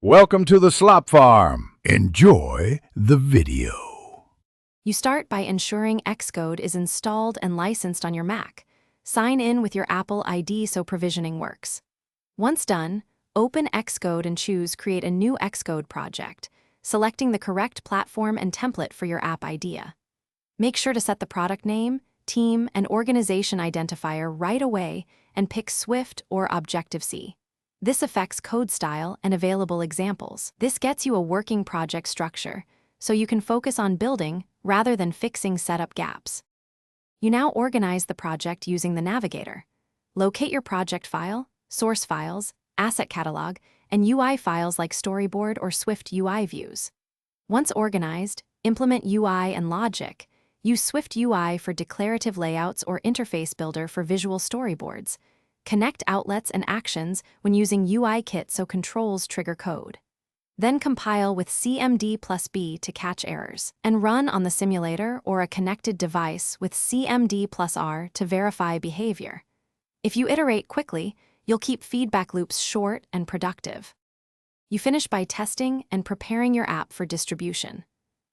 Welcome to the Slop Farm. Enjoy the video. You start by ensuring Xcode is installed and licensed on your Mac. Sign in with your Apple ID so provisioning works. Once done, open Xcode and choose Create a new Xcode project, selecting the correct platform and template for your app idea. Make sure to set the product name, team, and organization identifier right away and pick Swift or Objective-C. This affects code style and available examples. This gets you a working project structure, so you can focus on building rather than fixing setup gaps. You now organize the project using the navigator. Locate your project file, source files, asset catalog, and UI files like storyboard or Swift UI views. Once organized, implement UI and logic. Use Swift UI for declarative layouts or Interface Builder for visual storyboards. Connect outlets and actions when using UI Kit so controls trigger code. Then compile with cmd+b to catch errors, and run on the simulator or a connected device with cmd+r to verify behavior. If you iterate quickly, you'll keep feedback loops short and productive. You finish by testing and preparing your app for distribution.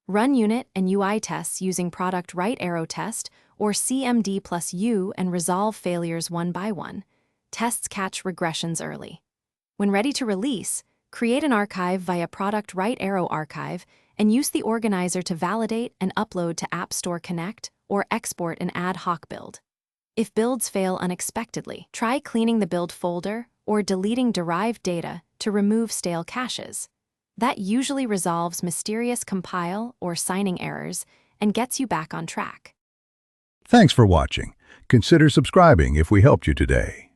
Run unit and UI tests using product right arrow test or cmd+u and resolve failures one by one. Tests catch regressions early. When ready to release, create an archive via Product Right Arrow Archive and use the organizer to validate and upload to App Store Connect or export an ad hoc build. If builds fail unexpectedly, try cleaning the build folder or deleting derived data to remove stale caches. That usually resolves mysterious compile or signing errors and gets you back on track. Thanks for watching. Consider subscribing if we helped you today.